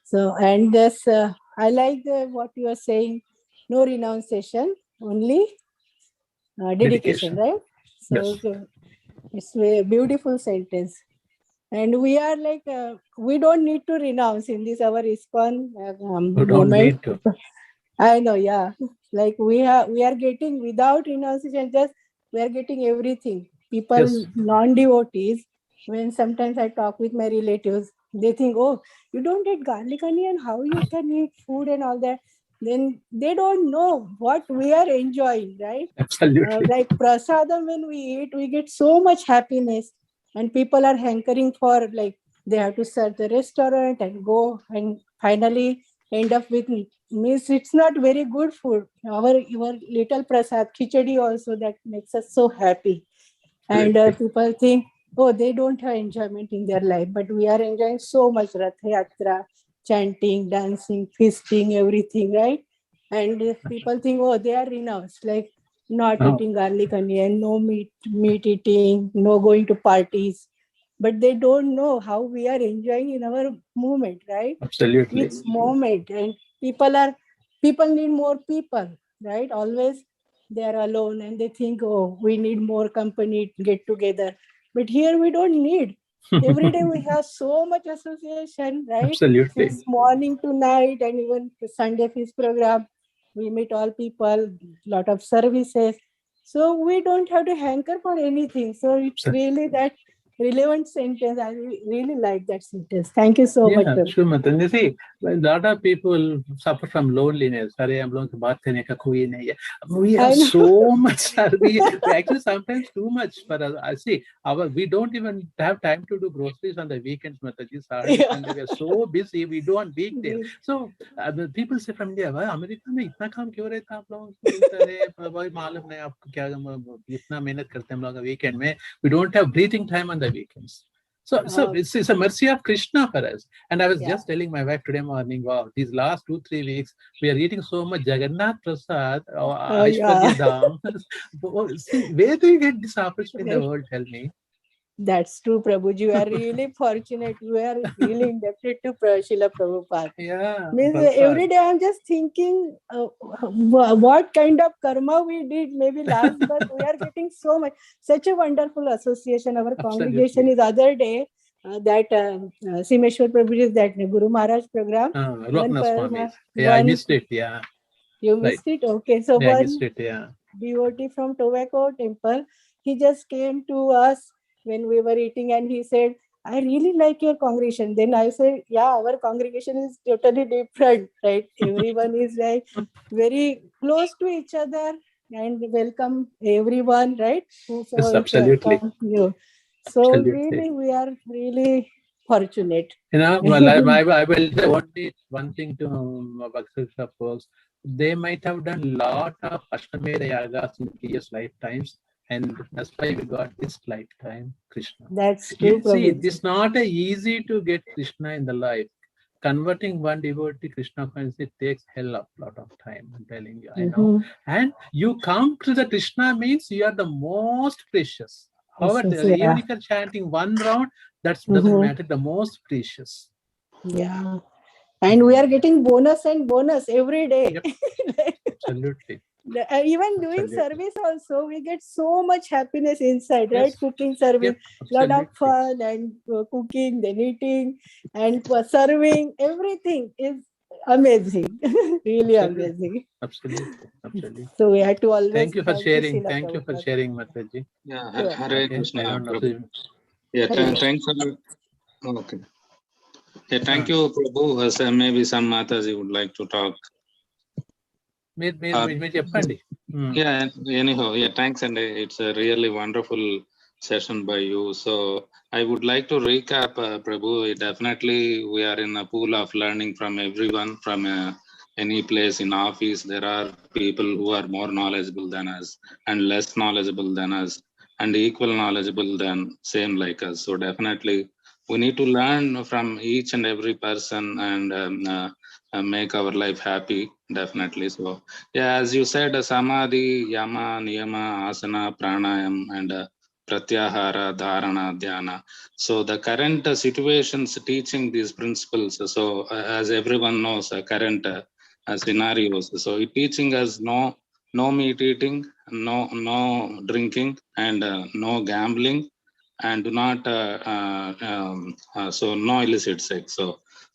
So, and this, I like what you are saying. No renunciation, only dedication, right? So Yes. it's a beautiful sentence. And we are like, we don't need to renounce in this our ISKCON We don't moment. need to. I know, yeah. Like we are getting without renunciation, just we are getting everything. People, Yes. non-devotees, when sometimes I talk with my relatives, they think, oh, you don't eat garlic onion, how you can eat food and all that. Then they don't know what we are enjoying, right? Absolutely. Like prasadam, when we eat, we get so much happiness, and people are hankering for, like, they have to serve the restaurant and go and finally end up with means it's not very good food. Our little prasad khichdi also, that makes us so happy. And people think, oh, they don't have enjoyment in their life, but we are enjoying so much. Rath Yatra, chanting, dancing, feasting, everything, right? And people think, oh, they are renounced, like not eating garlic onion, no meat eating, no going to parties. But they don't know how we are enjoying in our moment, right? Absolutely. Each moment. And people need more people, right? Always they are alone and they think, oh, we need more company, get together. But here we don't need. Every day we have so much association, right? Absolutely. Since morning to night, and even the Sunday feast program, we meet all people, lot of services. So we don't have to hanker for anything. So it's really that relevant sentence. I really like that sentence. Thank you so much. Sure, Matan. You see, a lot of people suffer from loneliness. We have so much. We actually sometimes too much for us. I see, we don't even have time to do groceries on the weekends, Mataji. Saturday, Sunday, we are so busy. We do on weekdays. So people say from India, America में इतना काम क्यों रहता है आप लोगों को? भाई मालूम नहीं आपको क्या इतना मेहनत करते हैं हम लोग weekend में. We don't have breathing time on the weekends. So it's a mercy of Krishna for us. And I was just telling my wife today morning, wow, these last 2-3 weeks, we are eating so much Jagannath Prasad or Aishwarya Dham. See, where do you get this opportunity in the world? Tell me. That's true, Prabhuji. You are really fortunate. You are really indebted to Srila Prabhupada. Yeah. Every day I'm just thinking what kind of karma we did maybe last, but we are getting so much. Such a wonderful association. Our congregation is other day, that Simeshwar Prabhuji, that Guru Maharaj program. I missed it. Yeah. You missed it? Okay. So I missed it. Yeah. devotee from Tobacco Temple, he just came to us when we were eating and he said, I really like your congregation. Then I said, yeah, our congregation is totally different, right? Everyone is like very close to each other and welcome everyone, right? Yes, absolutely. So really, we are really fortunate. I will say only one thing to Bhakta folks. They might have done a lot of Ashtameda yagas in previous lifetimes, and that's why we got this lifetime Krishna. That's true. See, it's not easy to get Krishna in the life. Converting one devotee to Krishna consciousness takes hell of a lot of time. I'm telling you, I know. And you come to the Krishna means you are the most precious. However, even if you're chanting one round, that doesn't matter. The most precious. Yeah. And we are getting bonus and bonus every day. Yep. Absolutely. Even doing service also, we get so much happiness inside, right? Cooking service, lot of fun, and cooking, then eating, and serving, everything is amazing. Really amazing. Absolutely. So we have to always thank you for sharing. Thank you for sharing, Mataji. Yeah, Hare Krishna. Yeah, thanks for. Okay. Yeah, thank you, Prabhu. Maybe some Mataji would like to talk. Yeah, anyhow, thanks, and it's a really wonderful session by you. So I would like to recap, Prabhu. Definitely, we are in a pool of learning from everyone, from any place in office. There are people who are more knowledgeable than us and less knowledgeable than us and equal knowledgeable than same like us. So definitely, we need to learn from each and every person and make our life happy. Definitely. So yeah, as you said, samadhi, yama, niyama, asana, pranayam, and pratyahara, dharana, dhyana. So the current situations teaching these principles. So as everyone knows, current scenarios. So it teaching us no meat eating, no drinking, and no gambling, and do not so no illicit sex.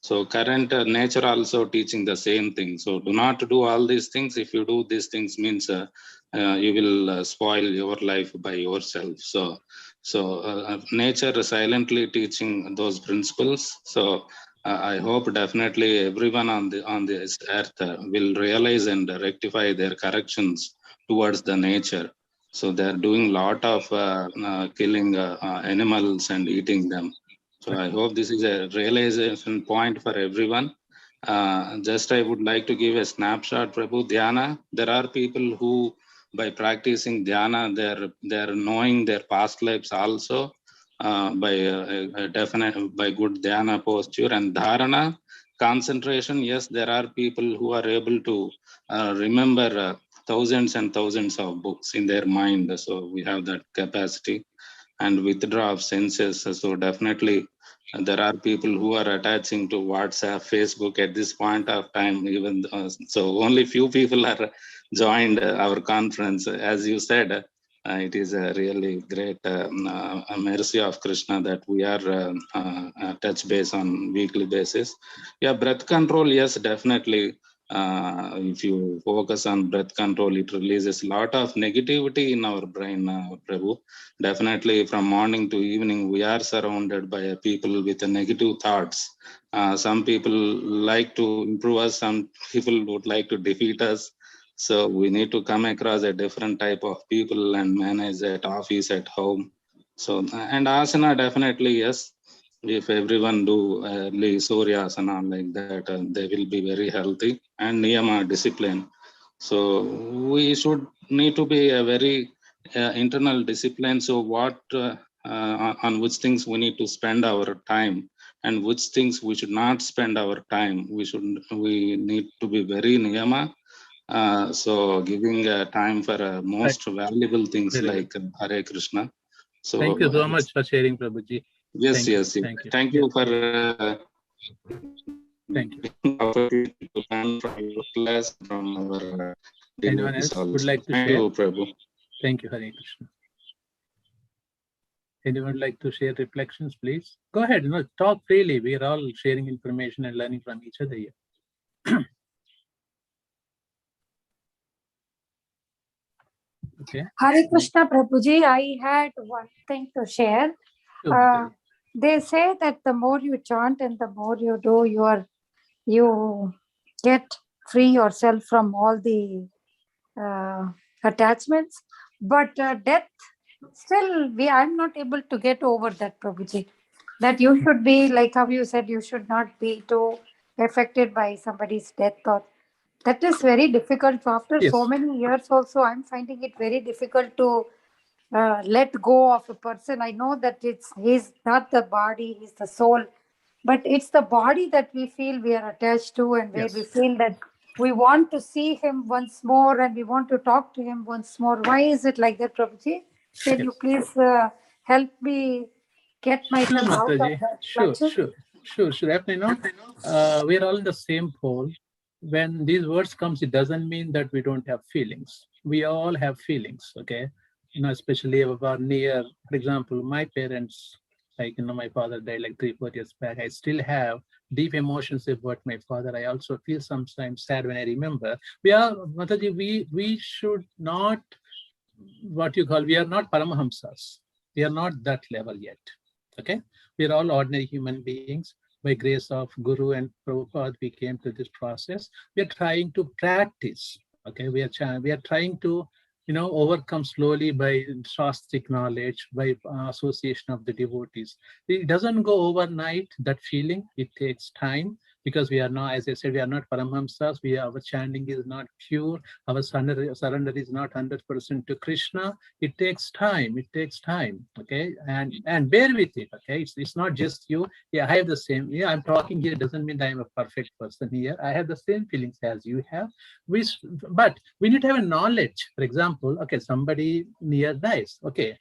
So current nature also teaching the same thing. So do not do all these things. If you do these things, means you will spoil your life by yourself. So nature silently teaching those principles. So I hope definitely everyone on this earth will realize and rectify their corrections towards the nature. So they are doing lot of killing animals and eating them. So I hope this is a realization point for everyone. Just I would like to give a snapshot, Prabhu. Dhyana, there are people who by practicing dhyana, they're knowing their past lives also by definite by good dhyana posture and dharana concentration. Yes, there are people who are able to remember thousands and thousands of books in their mind. So we have that capacity and withdraw of senses. So definitely there are people who are attaching to WhatsApp, Facebook at this point of time. Even so, only few people are joined our conference. As you said, it is a really great mercy of Krishna that we are touch base on weekly basis. Yeah, breath control. Yes, definitely. If you focus on breath control, it releases a lot of negativity in our brain, Prabhu. Definitely, from morning to evening, we are surrounded by people with negative thoughts. Some people like to improve us, some people would like to defeat us. So we need to come across a different type of people and manage at office, at home. So and asana definitely yes. If everyone do Surya asana like that, they will be very healthy and niyama discipline. So we should need to be a very internal discipline. So what on which things we need to spend our time and which things we should not spend our time. We need to be very niyama. So giving time for most valuable things Very good. like Hare Krishna. So Thank you so much for sharing, Prabhuji. yes, Thank you. yes, yes. Thank you. Thank Yeah, you for thank you. opportunity to learn from your class, from our Anyone devotees else would also. like to Thank share? you, Prabhu. Thank you, Hare Krishna. Anyone like to share reflections, please? Go ahead. Talk freely. We are all sharing information and learning from each other here. Okay. Hare Krishna Prabhuji, I had one thing to share. They say that the more you chant and the more you do, you get free yourself from all the attachments. But death, still, I'm not able to get over that, Prabhuji. That you should be, like how you said, you should not be too affected by somebody's death. Or that is very difficult. So after so many years also, I'm finding it very difficult to let go of a person. I know that he's not the body, he's the soul, but it's the body that we feel we are attached to, and where we feel that we want to see him once more and we want to talk to him once more. Why is it like that, Prabhuji? Can you please help me get myself out of that clutches? Sure. Definitely, we're all in the same pole. When these words comes, it doesn't mean that we don't have feelings. We all have feelings, okay? Especially about near, for example, my parents, like, my father died like 3-4 years back. I still have deep emotions about my father. I also feel sometimes sad when I remember. Mataji, we should not, we are not Paramahamsas. We are not that level yet, okay? We are all ordinary human beings. By grace of Guru and Prabhupada, we came to this process. We are trying to practice, okay? We are trying to overcome slowly by Shastric knowledge, by association of the devotees. It doesn't go overnight, that feeling. It takes time because we are not, as I said, we are not Paramahamsas. Our chanting is not pure. Our surrender is not 100% to Krishna. It takes time. It takes time. Okay. And bear with it. Okay. It's not just you. Yeah, I have the same. Yeah, I'm talking here doesn't mean I'm a perfect person here. I have the same feelings as you have. We, but we need to have a knowledge. For example, okay, somebody near dies. Okay,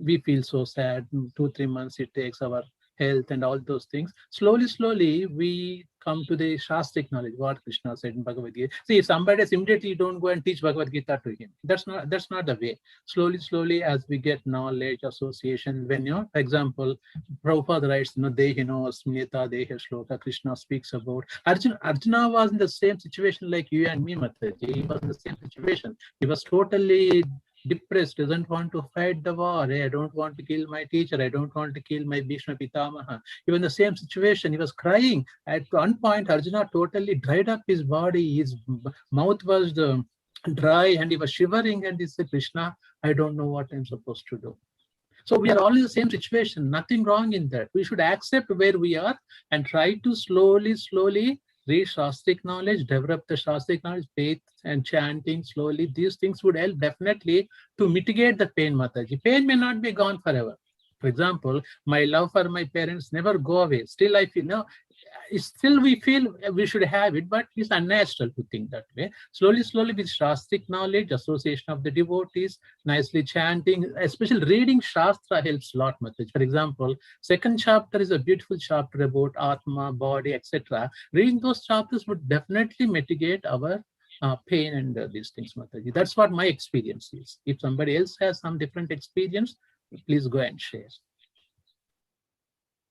we feel so sad. 2-3 months it takes our health and all those things. Slowly, we come to the Shastric knowledge, what Krishna said in Bhagavad Gita. See, if somebody is immediately, don't go and teach Bhagavad Gita to him. That's not the way. Slowly, as we get knowledge, association, when for example, Prabhupada writes, Dehino, Smita, Deha Shloka, Krishna speaks about. Arjuna was in the same situation like you and me, Mataji. He was in the same situation. He was totally depressed, doesn't want to fight the war. I don't want to kill my teacher. I don't want to kill my Bhishma Pitamaha. Even the same situation, he was crying. At one point, Arjuna totally dried up his body. His mouth was dry and he was shivering. And he said, Krishna, I don't know what I'm supposed to do. So we are all in the same situation. Nothing wrong in that. We should accept where we are and try to slowly read Shastric knowledge, develop the Shastric knowledge, faith and chanting slowly. These things would help definitely to mitigate the pain, Mataji. Pain may not be gone forever. For example, my love for my parents never go away. Still, I feel, still we feel we should have it, but it's unnatural to think that way. Slowly with Shastric knowledge, association of the devotees, nicely chanting, especially reading Shastra helps a lot, Mataji. For example, second chapter is a beautiful chapter about Atma, body, etc. Reading those chapters would definitely mitigate our pain and these things, Mataji. That's what my experience is. If somebody else has some different experience, please go and share.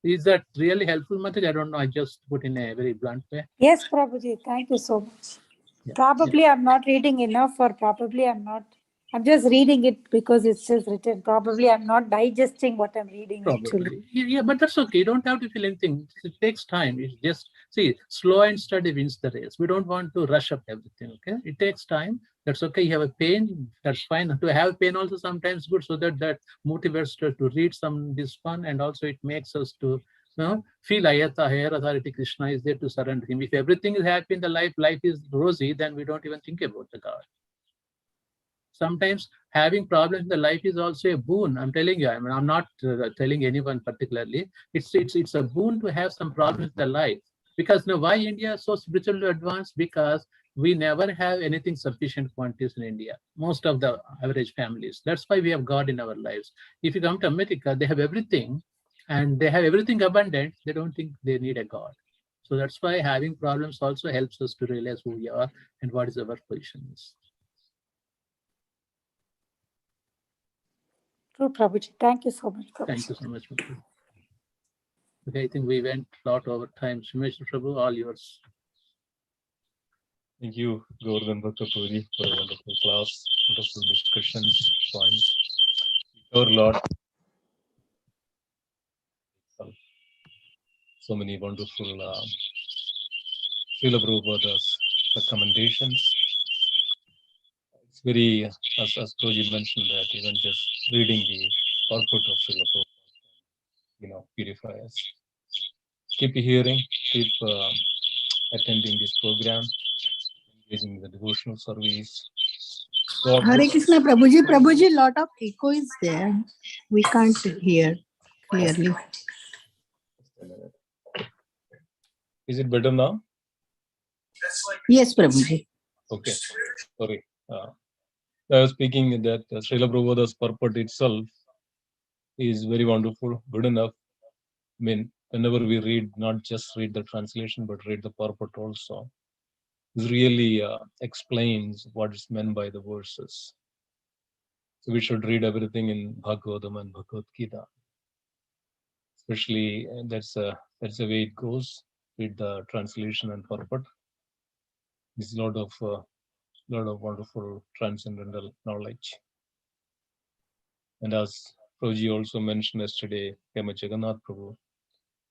Is that really helpful, Mataji? I don't know. I just put in a very blunt way. Yes, Prabhuji. Thank you so much. Yeah. Probably I'm not reading enough, or probably I'm just reading it because it's just written. Probably I'm not digesting what I'm reading. Probably. Actually. Yeah, but that's okay. You don't have to feel anything. It takes time. It's just, see, slow and steady wins the race. We don't want to rush up everything, okay? It takes time. That's okay. You have a pain. That's fine. To have pain also sometimes good, so that motivates to read this one, and also it makes us to feel Ayata, higher authority Krishna is there to surrender him. If everything is happy in the life is rosy, then we don't even think about the God. Sometimes having problems in the life is also a boon. I'm telling you. I mean, I'm not telling anyone particularly. It's a boon to have some problems in the life. Because why India is so spiritually advanced? Because we never have anything sufficient quantities in India. Most of the average families. That's why we have God in our lives. If you come to America, they have everything, and they have everything abundant. They don't think they need a God. So that's why having problems also helps us to realize who we are and what is our position is. True, Prabhuji. Thank you so much, Prabhuji. Thank you so much, Prabhuji. Okay, I think we went a lot over time. Sumesh Prabhu, all yours. Thank you, Govardhan Bhakta Prabhuji, for a wonderful class, wonderful discussions, points. We covered a lot. So many wonderful Srila Prabhupada's recommendations. It's very, as Prabhuji mentioned, that even just reading the purport of Srila Prabhupada, purify us. Keep hearing, keep attending this program, engaging in the devotional service. Hare Krishna, Prabhuji, lot of echo is there. We can't hear clearly. Is it better now? Yes, Prabhuji. Okay, sorry. I was speaking that Srila Prabhupada's purport itself is very wonderful, good enough. I mean, whenever we read, not just read the translation, but read the purport also, it really explains what is meant by the verses. So we should read everything in Bhagavatam and Bhagavad Gita. Especially, that's the way it goes. Read the translation and purport. There's a lot of wonderful transcendental knowledge. And as Prabhuji also mentioned yesterday, Kema Jagannath Prabhu,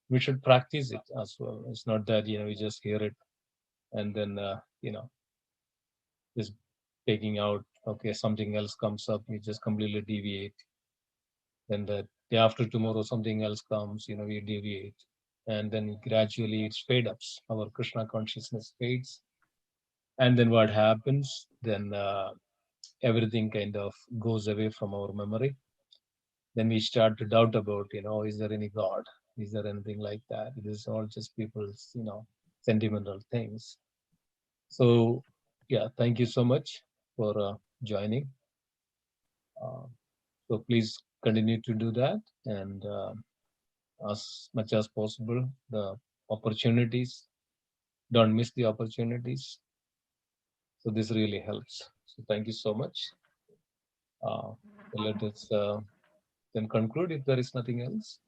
we should practice it as well. It's not that we just hear it and then just taking out Okay, something else comes up, you just completely deviate. Then the day after tomorrow, something else comes, we deviate. And then gradually it fades up. Our Krishna consciousness fades. And then what happens? Then everything kind of goes away from our memory. Then we start to doubt about, is there any God? Is there anything like that? It is all just people's, sentimental things. So, yeah, thank you so much for joining. So please continue to do that, and as much as possible, the opportunities, don't miss the opportunities. So this really helps. So thank you so much. Let us then conclude if there is nothing else.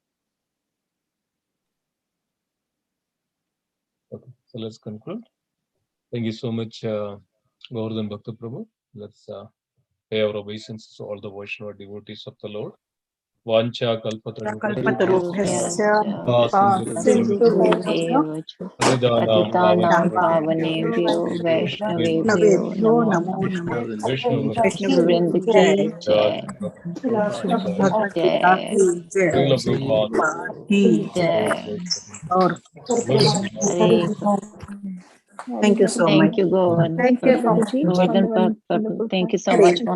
Okay, so let's conclude. Thank you so much, Govardhan Bhakta Prabhu. Let's pay our obeisances to all the Vaishnava devotees of the Lord. Vancha कल्पतरुभ्यश्च सिन्धुभ्यो पतितानां पावनेभ्यो वैष्णवेभ्यो वैष्णवेभ्यो नमो नमो नमः। नमः। वैष्णववृंद की जय। भगवत जय गीता की जय की जय। और हरे Hare thank you Krishna. So Thank much. you, Govardhan. Thank you, Prabhuji, for the Govardhan, wonderful thank you so Hare much for